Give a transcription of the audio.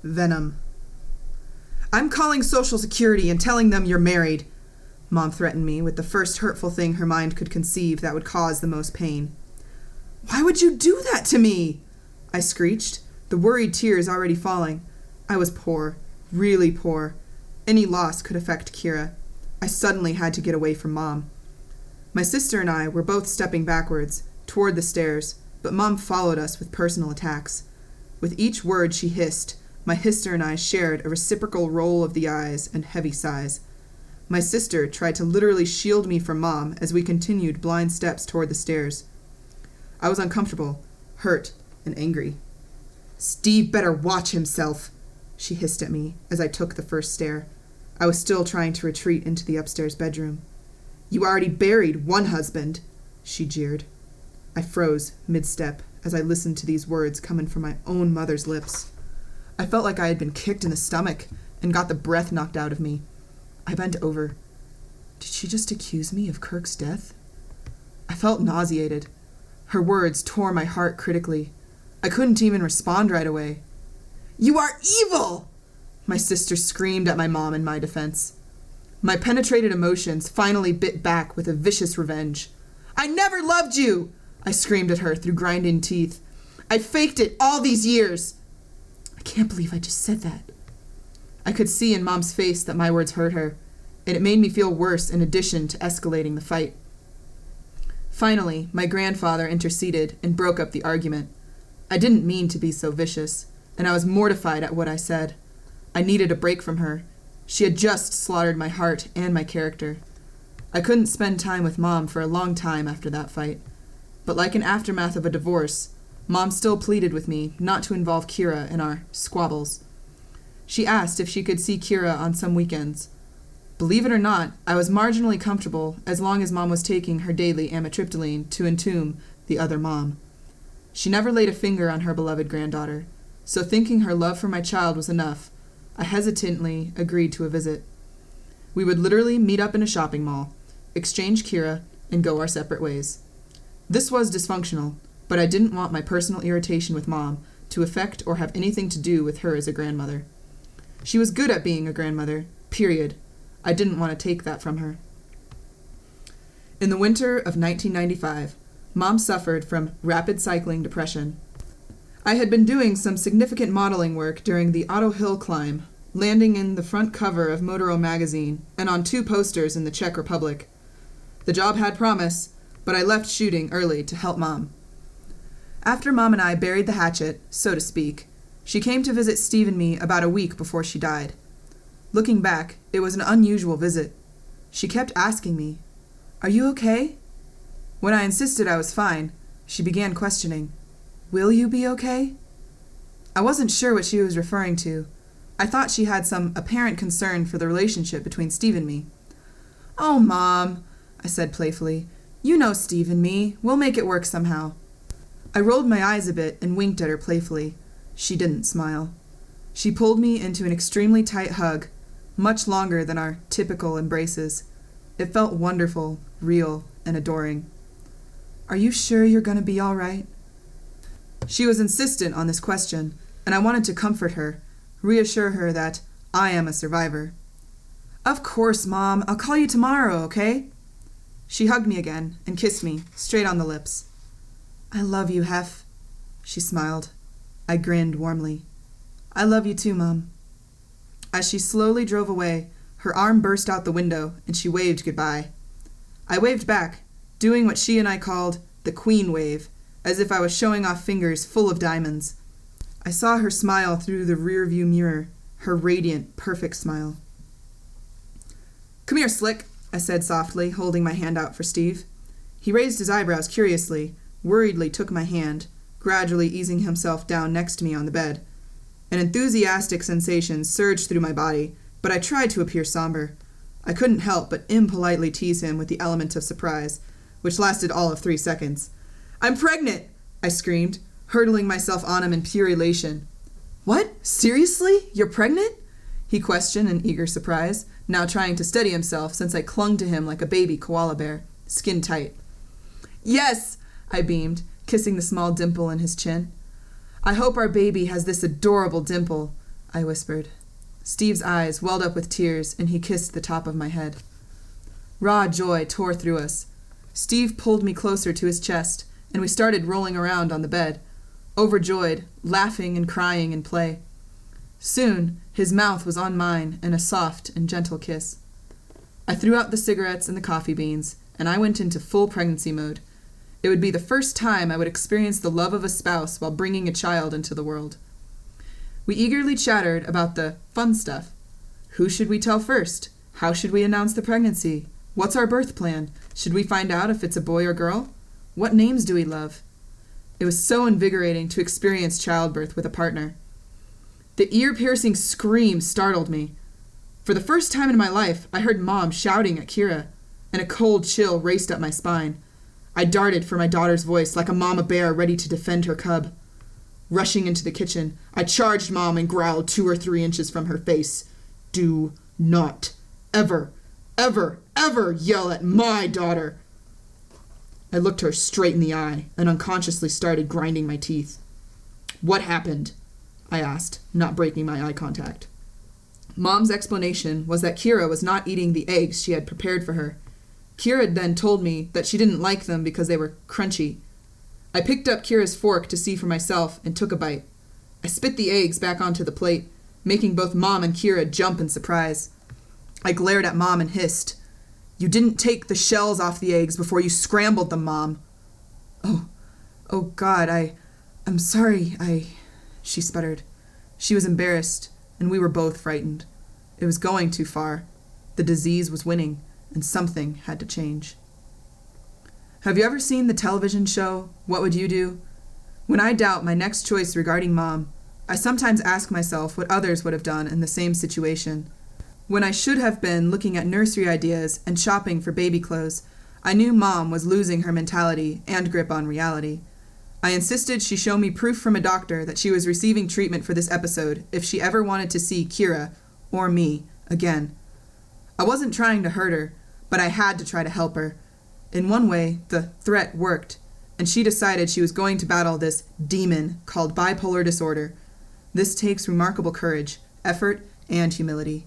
Venom. "I'm calling Social Security and telling them you're married," Mom threatened me with the first hurtful thing her mind could conceive that would cause the most pain. "Why would you do that to me?" I screeched, the worried tears already falling. I was poor, really poor. Any loss could affect Kyra. I suddenly had to get away from Mom. My sister and I were both stepping backwards, toward the stairs, but Mom followed us with personal attacks. With each word she hissed, my sister and I shared a reciprocal roll of the eyes and heavy sighs. My sister tried to literally shield me from Mom as we continued blind steps toward the stairs. I was uncomfortable, hurt, and angry. "Steve better watch himself," she hissed at me as I took the first stair. I was still trying to retreat into the upstairs bedroom. "You already buried one husband," she jeered. I froze mid-step as I listened to these words coming from my own mother's lips. I felt like I had been kicked in the stomach and got the breath knocked out of me. I bent over. Did she just accuse me of Kirk's death? I felt nauseated. Her words tore my heart critically. I couldn't even respond right away. "You are evil!" my sister screamed at my mom in my defense. My penetrated emotions finally bit back with a vicious revenge. "I never loved you!" I screamed at her through grinding teeth. "I faked it all these years!" I can't believe I just said that. I could see in Mom's face that my words hurt her, and it made me feel worse in addition to escalating the fight. Finally, my grandfather interceded and broke up the argument. I didn't mean to be so vicious, and I was mortified at what I said. I needed a break from her. She had just slaughtered my heart and my character. I couldn't spend time with Mom for a long time after that fight. But like an aftermath of a divorce, Mom still pleaded with me not to involve Kyra in our squabbles. She asked if she could see Kyra on some weekends. Believe it or not, I was marginally comfortable as long as Mom was taking her daily amitriptyline to entomb the other mom. She never laid a finger on her beloved granddaughter, so thinking her love for my child was enough, I hesitantly agreed to a visit. We would literally meet up in a shopping mall, exchange Kyra, and go our separate ways. This was dysfunctional, but I didn't want my personal irritation with Mom to affect or have anything to do with her as a grandmother. She was good at being a grandmother, period. I didn't want to take that from her. In the winter of 1995, Mom suffered from rapid cycling depression. I had been doing some significant modeling work during the Otto Hill climb, landing in the front cover of Motoro magazine and on 2 posters in the Czech Republic. The job had promise, but I left shooting early to help Mom. After Mom and I buried the hatchet, so to speak, she came to visit Steve and me about a week before she died. Looking back, it was an unusual visit. She kept asking me, "Are you okay?" When I insisted I was fine, she began questioning, "Will you be okay?" I wasn't sure what she was referring to. I thought she had some apparent concern for the relationship between Steve and me. "Oh, Mom," I said playfully, "you know Steve and me. We'll make it work somehow." I rolled my eyes a bit and winked at her playfully. She didn't smile. She pulled me into an extremely tight hug, much longer than our typical embraces. It felt wonderful, real, and adoring. "Are you sure you're going to be all right?" She was insistent on this question, and I wanted to comfort her, reassure her that I am a survivor. "Of course, Mom. I'll call you tomorrow, okay?" She hugged me again and kissed me, straight on the lips. "I love you, Hef," she smiled. I grinned warmly. "I love you too, Mom." As she slowly drove away, her arm burst out the window, and she waved goodbye. I waved back, doing what she and I called the queen wave, as if I was showing off fingers full of diamonds. I saw her smile through the rearview mirror, her radiant, perfect smile. "Come here, Slick," I said softly, holding my hand out for Steve. He raised his eyebrows curiously, worriedly took my hand, gradually easing himself down next to me on the bed. An enthusiastic sensation surged through my body, but I tried to appear somber. I couldn't help but impolitely tease him with the element of surprise, which lasted all of 3 seconds. "I'm pregnant!" I screamed, hurtling myself on him in pure elation. "What? Seriously? You're pregnant?" he questioned in eager surprise, now trying to steady himself since I clung to him like a baby koala bear, skin tight. "Yes!" I beamed, kissing the small dimple in his chin. "I hope our baby has this adorable dimple. I whispered. Steve's eyes welled up with tears, and he kissed the top of my head. Raw joy tore through us. Steve pulled me closer to his chest, and we started rolling around on the bed, overjoyed, laughing and crying in play. Soon, his mouth was on mine in a soft and gentle kiss. I threw out the cigarettes and the coffee beans, and I went into full pregnancy mode. It would be the first time I would experience the love of a spouse while bringing a child into the world. We eagerly chattered about the fun stuff. Who should we tell first? How should we announce the pregnancy? What's our birth plan? Should we find out if it's a boy or girl? What names do we love? It was so invigorating to experience childbirth with a partner. The ear-piercing scream startled me. For the first time in my life, I heard Mom shouting at Kyra, and a cold chill raced up my spine. I darted for my daughter's voice like a mama bear ready to defend her cub. Rushing into the kitchen, I charged Mom and growled 2 or 3 inches from her face. Do not ever, ever, ever yell at my daughter. I looked her straight in the eye and unconsciously started grinding my teeth. What happened? I asked, not breaking my eye contact. Mom's explanation was that Kyra was not eating the eggs she had prepared for her. Kyra then told me that she didn't like them because they were crunchy. I picked up Kyra's fork to see for myself and took a bite. I spit the eggs back onto the plate, making both Mom and Kyra jump in surprise. I glared at Mom and hissed, "You didn't take the shells off the eggs before you scrambled them, Mom." Oh God, I'm sorry, she sputtered. She was embarrassed, and we were both frightened. It was going too far. The disease was winning, and something had to change. Have you ever seen the television show, What Would You Do? When I doubt my next choice regarding Mom, I sometimes ask myself what others would have done in the same situation. When I should have been looking at nursery ideas and shopping for baby clothes, I knew Mom was losing her mentality and grip on reality. I insisted she show me proof from a doctor that she was receiving treatment for this episode if she ever wanted to see Kyra, or me, again. I wasn't trying to hurt her, but I had to try to help her. In one way, the threat worked, and she decided she was going to battle this demon called bipolar disorder. This takes remarkable courage, effort, and humility.